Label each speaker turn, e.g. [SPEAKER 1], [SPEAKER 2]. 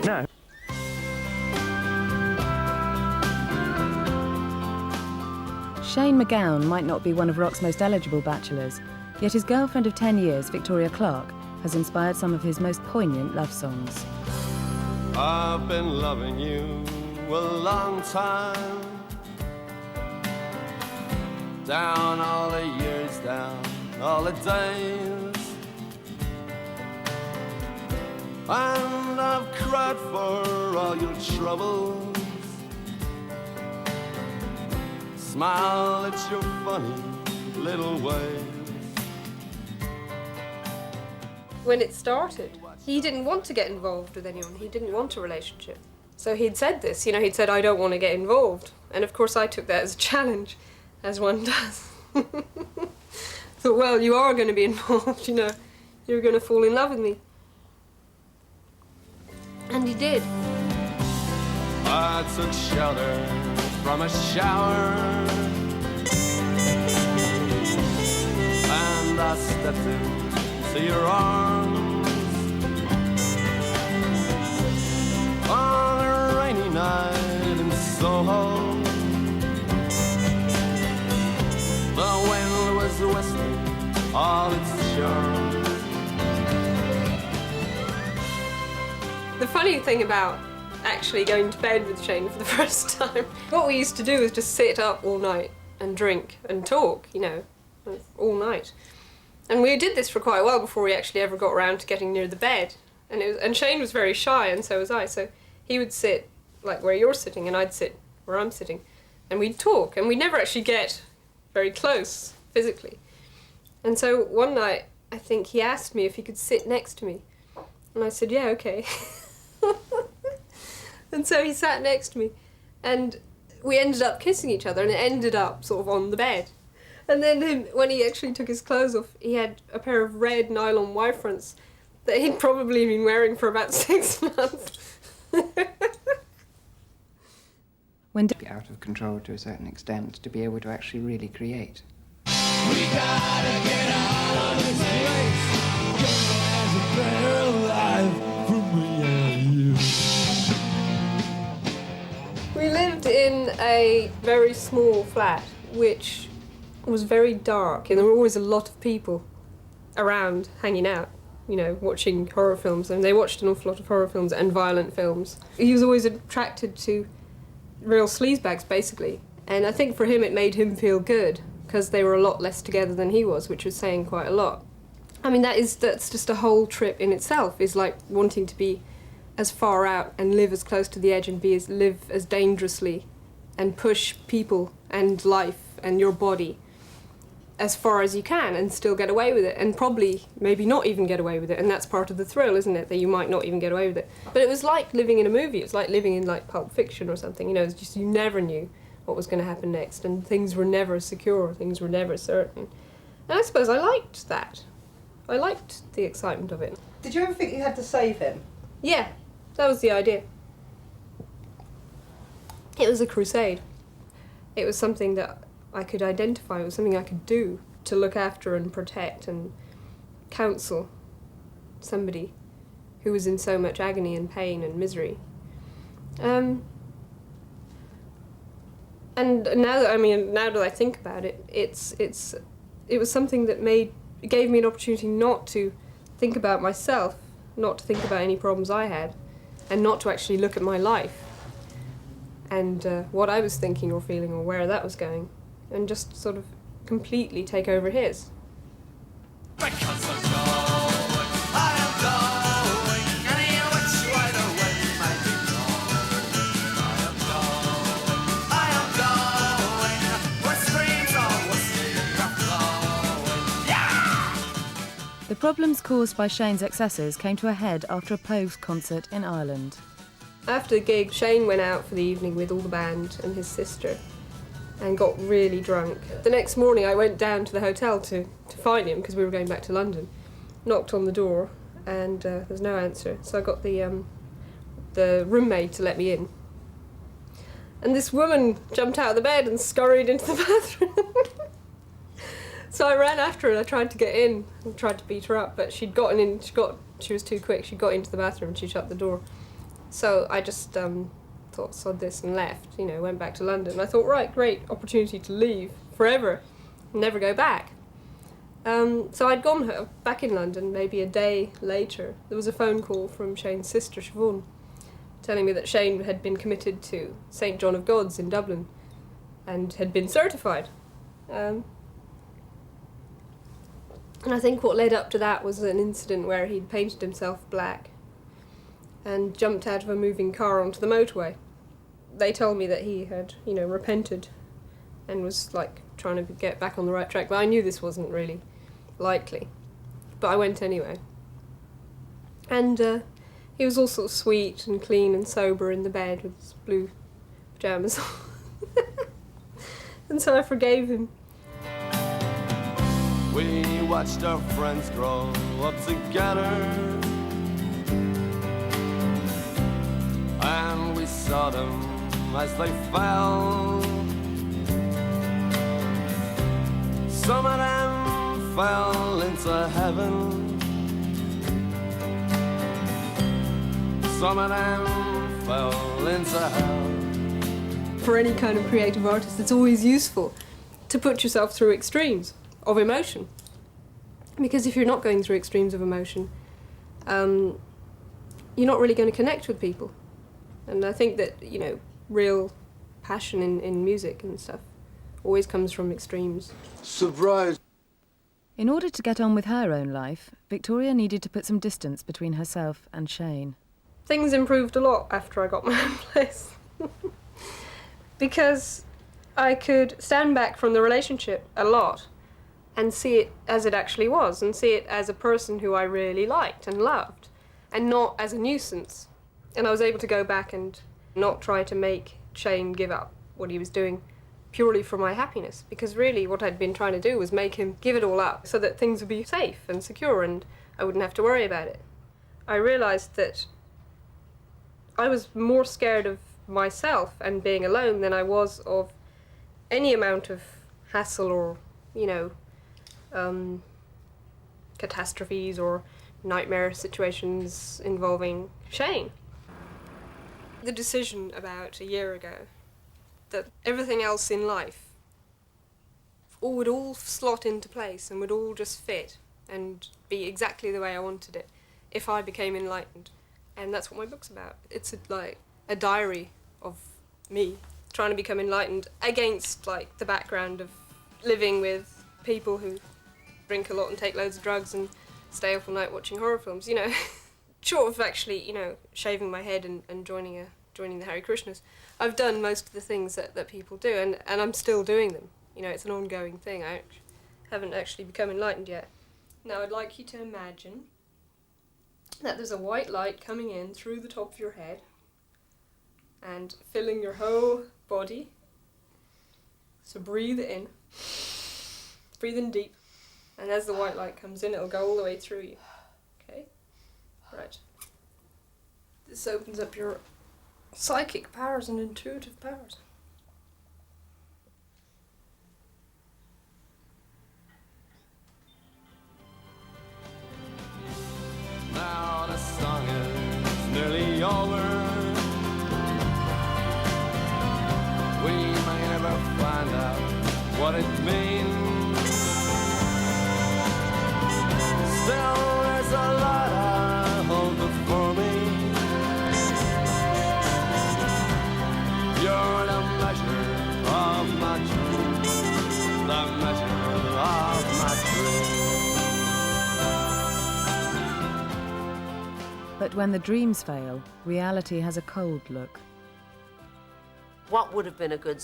[SPEAKER 1] No.
[SPEAKER 2] Shane MacGowen might not be one of rock's most eligible bachelors, yet his girlfriend of 10 years, Victoria Clark, has inspired some of his most poignant love songs.
[SPEAKER 3] I've been loving you a long time, down all the years, down all the days, and I've cried for all your troubles. Smile at your funny little ways.
[SPEAKER 4] When it started, he didn't want to get involved with anyone. He didn't want a relationship. So he'd said this, you know, he'd said, I don't want to get involved. And of course I took that as a challenge, as one does. Thought, well, you are going to be involved, you know. You're going to fall in love with me. And he did.
[SPEAKER 3] I took shelter from a shower, and I stepped into your arms on a rainy night in Soho. The wind was whistling all its charms.
[SPEAKER 4] The funny thing about actually going to bed with Shane for the first time, what we used to do was just sit up all night and drink and talk, you know, all night. And we did this for quite a while before we actually ever got around to getting near the bed. And Shane was very shy, and so was I, so he would sit like where you're sitting and I'd sit where I'm sitting, and we'd talk, and we'd never actually get very close physically. And so one night I think he asked me if he could sit next to me, and I said, yeah, okay. And so he sat next to me, and we ended up kissing each other, and it ended up sort of on the bed. And then when he actually took his clothes off, he had a pair of red nylon Y-fronts that he'd probably been wearing for about 6 months.
[SPEAKER 2] When
[SPEAKER 5] out of control to a certain extent to be able to actually really create.
[SPEAKER 6] We gotta get out of this place. Get a better life from me and you.
[SPEAKER 4] We lived in a very small flat, which was very dark, and there were always a lot of people around hanging out, you know, watching horror films, and they watched an awful lot of horror films and violent films. He was always attracted to real sleazebags, basically, and I think for him it made him feel good, because they were a lot less together than he was, which was saying quite a lot. I mean, that's just a whole trip in itself, is like wanting to be as far out and live as close to the edge and live as dangerously and push people and life and your body as far as you can and still get away with it, and probably maybe not even get away with it, and that's part of the thrill, isn't it, that you might not even get away with it. But it was like living in a movie. It was like living in like Pulp Fiction or something, you know. It's just you never knew what was going to happen next, and things were never secure, things were never certain. And I suppose I liked that. I liked the excitement of it.
[SPEAKER 7] Did you ever think you had to save him?
[SPEAKER 4] Yeah, that was the idea. It was a crusade. It was something that I could identify, it was something I could do to look after and protect and counsel somebody who was in so much agony and pain and misery. And now that I think about it, it was something that gave me an opportunity not to think about myself, not to think about any problems I had, and not to actually look at my life and what I was thinking or feeling or where that was going, and just sort of completely take over his.
[SPEAKER 6] Because I'm going, I am going, any which way the wind may be blowing. I am going, where streams of whiskey are flowing. Yeah!
[SPEAKER 2] The problems caused by Shane's excesses came to a head after a Pogues concert in Ireland.
[SPEAKER 4] After the gig, Shane went out for the evening with all the band and his sister and got really drunk. The next morning I went down to the hotel to find him because we were going back to London. Knocked on the door and there was no answer, so I got the roommate to let me in. And this woman jumped out of the bed and scurried into the bathroom. So I ran after her and I tried to get in and tried to beat her up, but she'd gotten in, she was too quick. She got into the bathroom and she shut the door. So I just thought, sod this, and left, you know, went back to London. I thought, right, great opportunity to leave forever, never go back. So I'd gone back in London maybe a day later. There was a phone call from Shane's sister, Siobhan, telling me that Shane had been committed to St. John of God's in Dublin and had been certified. And I think what led up to that was an incident where he'd painted himself black and jumped out of a moving car onto the motorway. They told me that he had, you know, repented and was, like, trying to get back on the right track. But I knew this wasn't really likely. But I went anyway. And he was all sort of sweet and clean and sober in the bed with his blue pyjamas on. And so I forgave him.
[SPEAKER 3] We watched our friends grow up together, and we saw them as they fell. Some of them fell into heaven, some of them fell into hell.
[SPEAKER 4] For any kind of creative artist, it's always useful to put yourself through extremes of emotion. Because if you're not going through extremes of emotion, you're not really going to connect with people. And I think that, you know, real passion in music and stuff always comes from extremes.
[SPEAKER 3] Surprise!
[SPEAKER 2] In order to get on with her own life, Victoria needed to put some distance between herself and Shane.
[SPEAKER 4] Things improved a lot after I got my own place. Because I could stand back from the relationship a lot and see it as it actually was, and see it as a person who I really liked and loved, and not as a nuisance. And I was able to go back and not try to make Shane give up what he was doing purely for my happiness, because really what I'd been trying to do was make him give it all up so that things would be safe and secure and I wouldn't have to worry about it. I realised that I was more scared of myself and being alone than I was of any amount of hassle or, you know, catastrophes or nightmare situations involving Shane. The decision about a year ago that everything else in life would all slot into place and would all just fit and be exactly the way I wanted it if I became enlightened. And that's what my book's about. It's like a diary of me trying to become enlightened against, like, the background of living with people who drink a lot and take loads of drugs and stay up all night watching horror films, you know. Short of actually, you know, shaving my head and joining the Hare Krishnas, I've done most of the things that people do, and I'm still doing them. You know, it's an ongoing thing. I haven't actually become enlightened yet. Now I'd like you to imagine that there's a white light coming in through the top of your head and filling your whole body. So breathe in. Breathe in deep. And as the white light comes in, it'll go all the way through you. Okay? Right. This opens up your psychic powers and intuitive powers.
[SPEAKER 3] Now the song is nearly over. We may never find out what it means. Still, there's a lot I hold before me. You're the measure of my truth, the measure of my truth.
[SPEAKER 2] But when the dreams fail, reality has a cold look.
[SPEAKER 1] What would have been a good